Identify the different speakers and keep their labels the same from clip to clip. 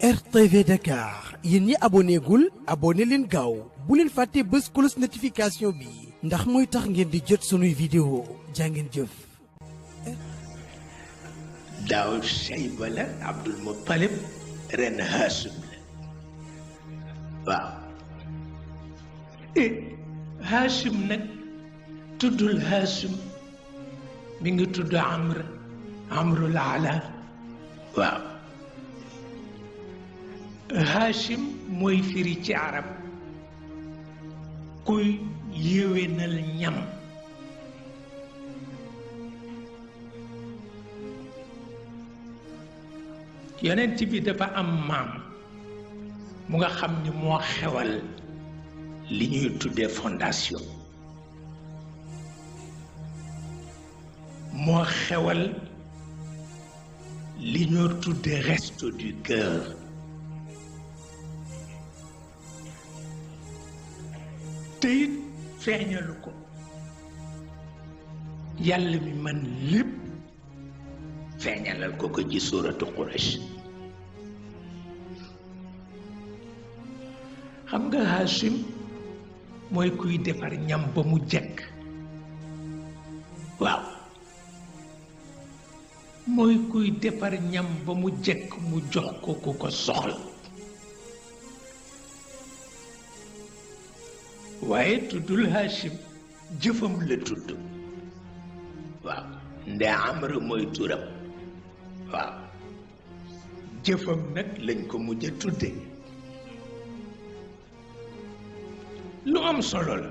Speaker 1: RTV Dakar yéen ñi abonné gul abonné leen gaaw bu leen fàtte bës cloche notification bi ndax mooy tax ngeen di jot sunuy vidéo jàngeen jëf.
Speaker 2: daaw Shayba la Abdul Muttalib ren Hashim la waaw Hashim nag tuddul Hashim mi ngi tudd Amrul Ala waaw Hashim mooy firi ci arab kuy yéwénal ñam yonent bi dafa am maam mu nga xam ni moo xewal li ñuy tuddee fondation moo xewal li ñoo tuddee resto du cœur te it feeñalu ko yàlla mi man lépp feeñalal ko ko ci suuratu Quraysh xam nga Hashim mooy kuy defar ñam ba mu jekk waaw mooy kuy defar ñam ba mu jekk mu jox ko ku ko soxla waaye tuddul Hashim jëfam la tudd waaw nde Amr mooy turam waaw jëfam nag lañ ko mujj a tudde lu am solo la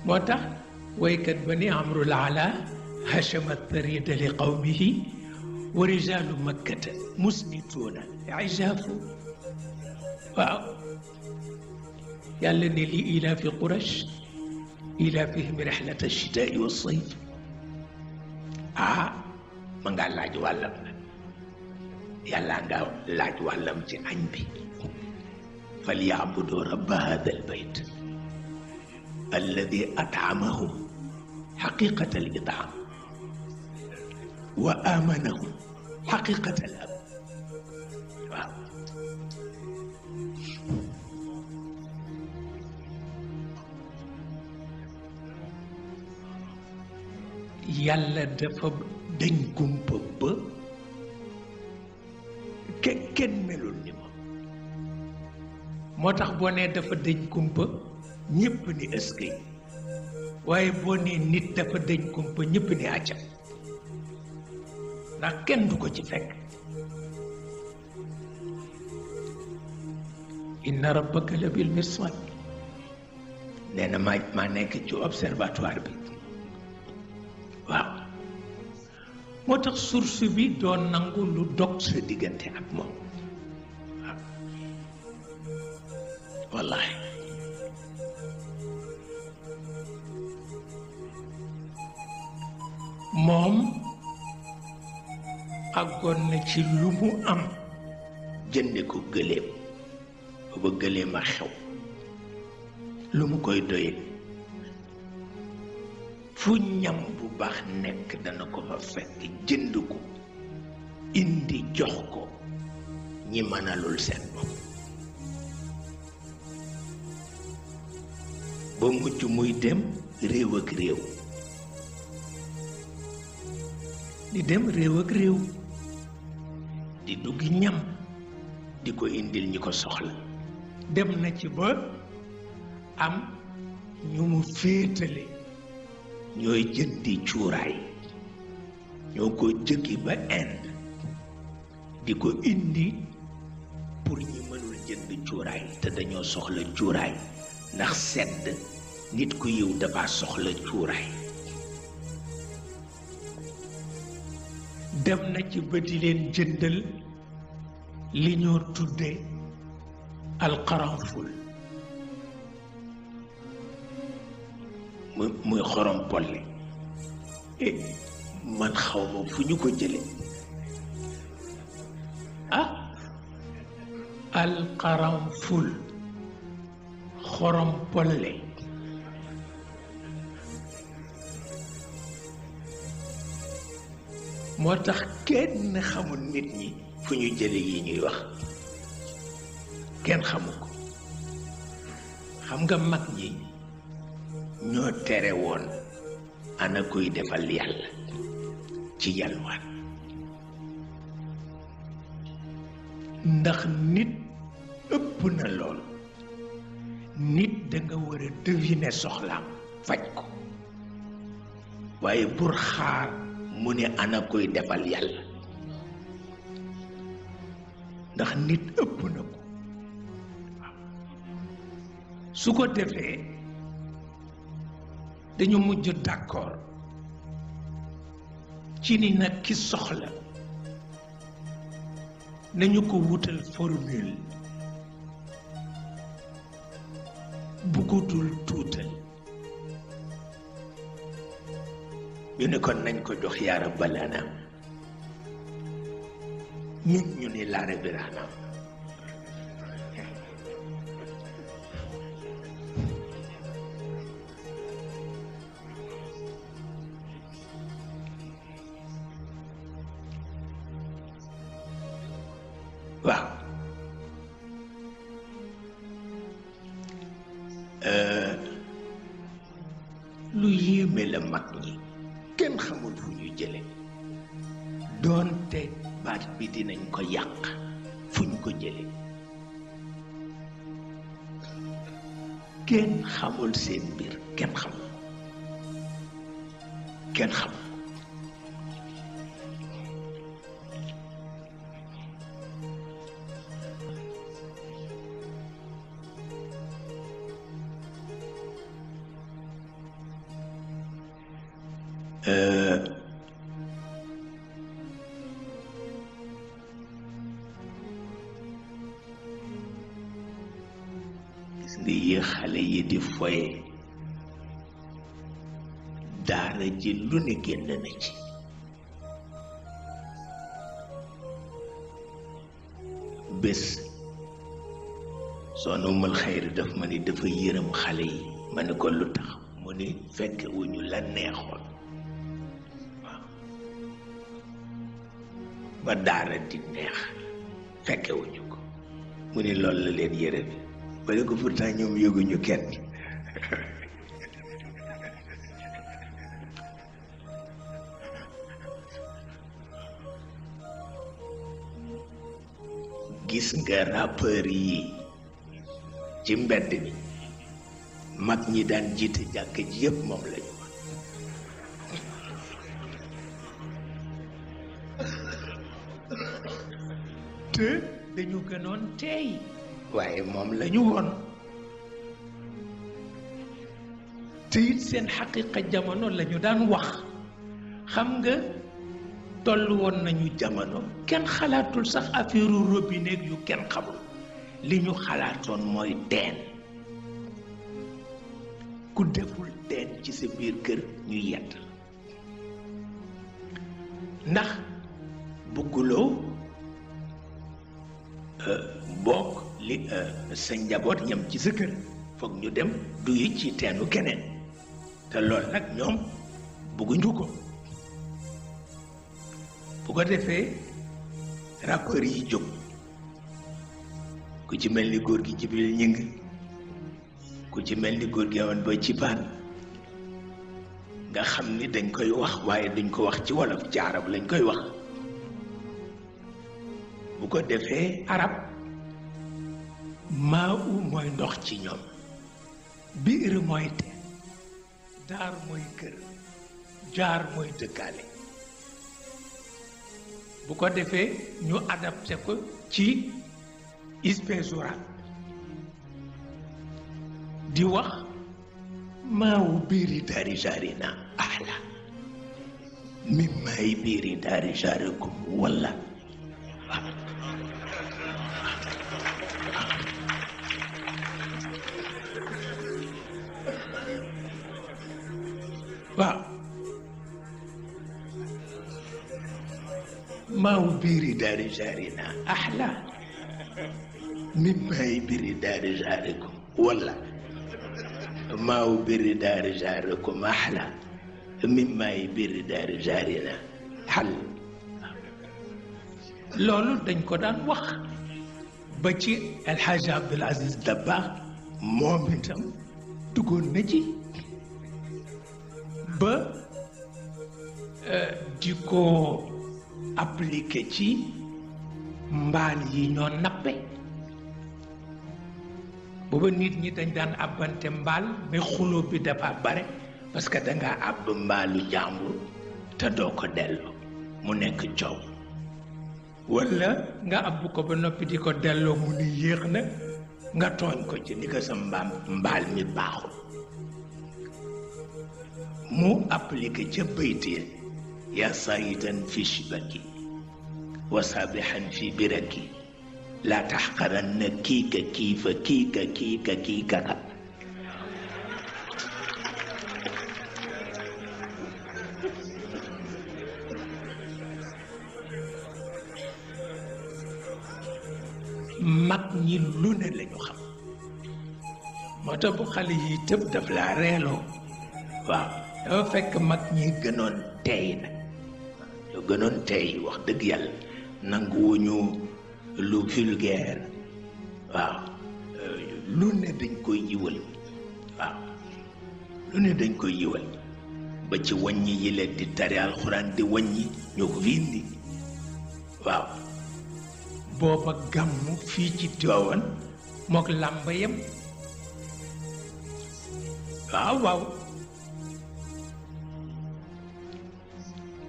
Speaker 2: moo tax waykat ba ni Amrul Ala hashama tarida li qawmihi wa rijalu makkata musnituuna ijaafu waaw yàlla ne li ilaafi Quraysh ilaafihim rihlata shitaai wa sayf ma nga laaj wàllam nag yàlla nga laaj wàllam ci añ bi falyabudu rabba hada albayt alladi at'amahum xaqiqata al it'am wa amanahum xaqiqata al am waaw yàlla dafa dañ gumpa ba kenn melul ni moom moo tax boo nee dafa dañ gumpa ñépp ni ëskay waaye boo nee nit dafa dañ gumpa ñépp ni àccam ndax kenn du ko ci fekk inna rabbaka la bil mirsad nee na maa nekk ci observatoire bi waaw moo tax source bi doon nangu lu dog sa diggante ak moom waaw wallahi moom àggoon na ci lu mu am jënde ko gëléem ba gëléem a xew lu mu koy doyee fu ñam bu baax nekk dana ko fa fekk jënd ko indi jox ko ñi mënalul seen bopp ba mujj muy dem réew ak réew di dem réew ak réew di dugg ñam di ko indil ñi ko soxla dem na ci ba am ñu mu féetale ñooy jëndi cuuraay ñoo ko jëkki ba Inde di ko indi pour ñi mënul jënd cuuraay te dañoo soxla cuuraay ndax sedd nit ku yiw dafa soxla cuuraay dem na ci ba di leen jëndal li ñoo tudde alqaranful muy xorom polle man xaw ma fu ñu ko jële alqaranful xorom polle moo tax kenn xamul nit ñi fu ñu jële yi ñuy wax kenn xamu ko xam nga mag ñi ñoo tere woon ana kuy defal yàlla ci yalwaan ndax nit ëpp na lool nit danga war a deviner soxlaam faj ko waaye bur xaar mu ne ana koy defal yàlla ndax nit ëpp na ko su ko defee dañu mujj d'accord ci ni nag ki soxla nañu ko wutal formule bu ko dul tuutal ñu ne kon nañ ko jox yaa rabbal anaam ñun ñu ni laa rabbil anaam waaw lu yéeme la mag ñi kenn xamul fu ñu jële doonte baat bi dinañ ko yàq fu ñu ko jële kenn xamul seen mbir kenn xamul kenn xamul gis nga yi xale yi di foye daara ji lu ne génn na ci bés soxna Umul Xayri daf ma ni dafa yërëm xale yi ma ne ko lu tax mu ni fekke wuñu la neexoon ba daara di neex fekkewuñu ko mu ni loolu la leen yërëm ba ne ko pourtant ñoom yëguñu kenn gis nga rappeur yi ci mbedd mi mag ñi daan jiite jàkk ji yépp moom lañu woon te dañu gënoon teey waaye moom lañu woon te it seen xaqiqa jamono lañu daan wax xam nga tollu woon nañu jamono kenn xalaatul sax affaire robinet yu kenn xamul li ñu xalaatoon mooy teen ku deful teen ci sa biir kër ñu yedd ndax bëgguloo bokk li sa njaboot yam ci sa kër foog ñu dem duyi ci teenu keneen te loolu nag ñoom bëgguñu ko bu ko defee rappeurs yi jóg ku ci mel ni góor gi Jibril Ñing ku ci mel ni góor gi awoon ba ci paan nga xam ni dañ koy wax waaye duñ ko wax ci wolof ci arab lañ koy wax bu ko defee arab maa u mooy ndox ci ñoom biir mooy teen daar mooy kër jaar mooy dëkkaale bu ko defee ñu adapté ko ci espèce orale di wax maawu biiri daari jaarina ahla min maay biiri daari jaarikum walla waaw maawu biiri daari jaarina ahla min maay biiri daari jaarikum walla maawu biiri daari jaarikum ahla min maay biiri daari jaarina xal loolu dañ ko daan wax ba ci El Hadj Abdoul Aziz Dabakh moom itam duggoon na ci ba di ko appliqué ci mbaal yi ñoo nappe booba nit ñi dañ daan àbbante mbaal mais xuloo bi dafa bare parce que dangaa àbb mbaalu jàmbur te doo ko delloo mu nekk coow walla nga àbb ko ba noppi di ko delloo mu ni yéex na nga tooñ ko ci ni ko sa mbaal mi baaxul mu appliqué ca baytee yaa saayitan fi shibaki wa saabixan fi biraki laa taxqaranna kiika kiifa kiika kiika kiikaka mag ñi lu ne lañu xam moo tax bu xale yi tëb daf laa reeloo waaw dafa fekk mag ñi gënoon teey nag lu gënoon teey wax dëgg yàlla nanguwuñu lu vulgaire waaw lu ne dañ koy yiwal waaw lu ne dañ koy yiwal ba ci wàññi yi leen di tari alxuraan di wàññi ñoo ko fi indi waaw booba gàmmu fii ci Tiwaawan mook làmba yem waaw waaw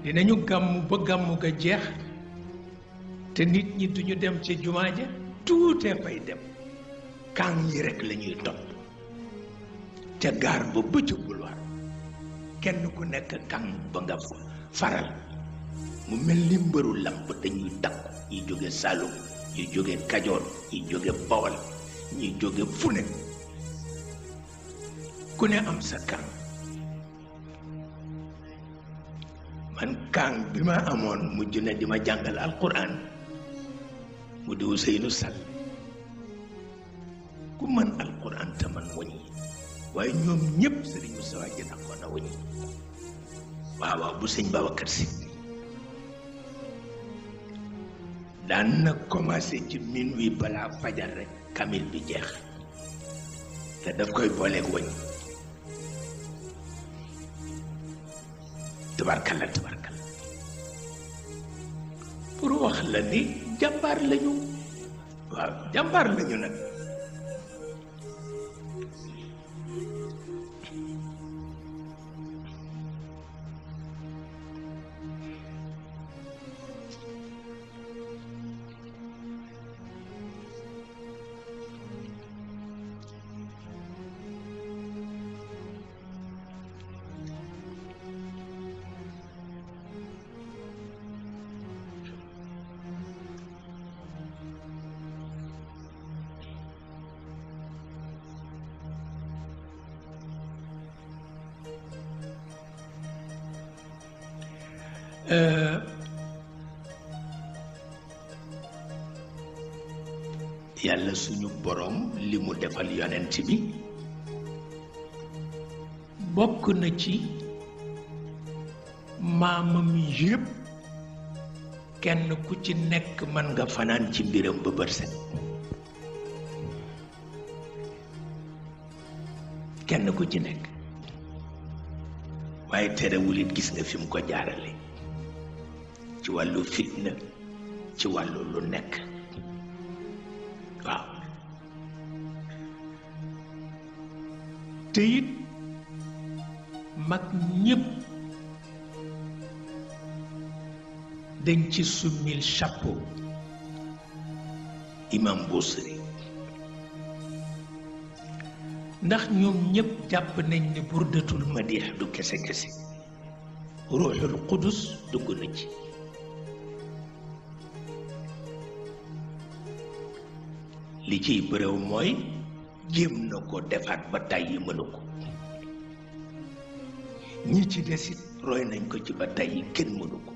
Speaker 2: dinañu gàmmu ba gàmmu ga jeex te nit ñi duñu dem ci jumaa ja tuutee fay dem kàng yi rekk lañuy topp ca gaar ba bëccëg boulevard kenn ku nekk kàng ba nga faral mu mel ni mbëru lamb dañuy takku ñi jóge Saalum ñi jóge Kajoor ñi jóge Bawol ñi jóge fu ne ku ne am sa kàng man kàng bi ma amoon mujj na di ma jàngal alquran mu di Ousseynou Sall ku mën alquran te man waññi waaye ñoom ñépp sëriñ Moussa Wade dakkoon na waññi waaw waaw bu sëñ Babacar Si daan na commencé ci minuit balaa fajar rek kamil bi jeex te daf koy booleeg wañ tabarkalla tabarkalla pour wax la ni jàmbaar lañu waaw jàmbaar lañu nag yàlla suñu boroom li mu defal yonent bi bokk na ci maamam yépp kenn ku ci nekk mën nga fanaan ci mbiram ba bët set kenn ku ci nekk waaye terewul it gis nga fi mu ko jaarale ci wàllu fitna ci wàllu lu nekk waaw te it mag ñépp dañ ci summil chapeau imam Busiri ndax ñoom ñépp jàpp nañ ni burdatul madix du kese kese ruuxul qudus dugg na ci li ciy bëréw mooy jéem na ko defaat ba tàyyi mënu ko ñi ci desit roy nañ ko ci ba tàyyi kenn mënu ko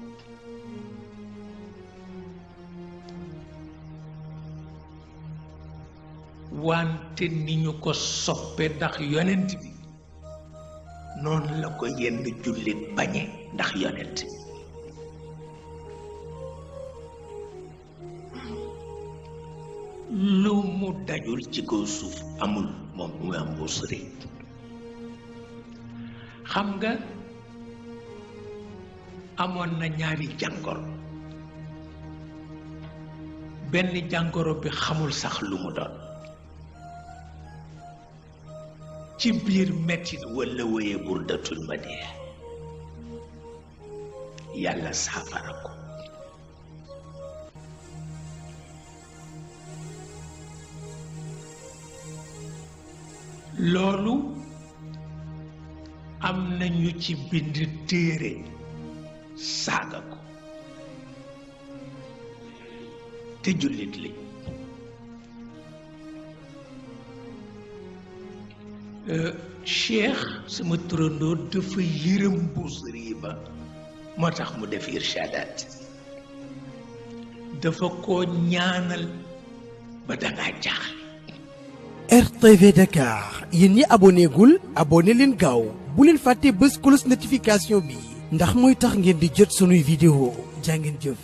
Speaker 2: wante ni ñu ko soppe ndax yonent bi noonu la ko yenn jullit bañe ndax yonent bi lu mu dajul ci kaw suuf amul moom mu am Busiri xam nga amoon na ñaari jàngoro benn jàngoro bi xamul sax lu mu doon ci biir mettit walla wéye burdatul madiya yàlla saafara ko loolu am na ñu ci bind téere saaga ko te jullit li Cheikh sama turandoo dafa yërëm Busiri ba moo tax mu def irshadaat dafa ko ñaanal ba dangaa jaaxal
Speaker 1: RTV Dakar yéen ñi aboné gul aboné leen gaaw bu leen fàtte bës cloche notification bi ndax mooy tax ngeen di jot sunuy vidéo jaa ngeen jëf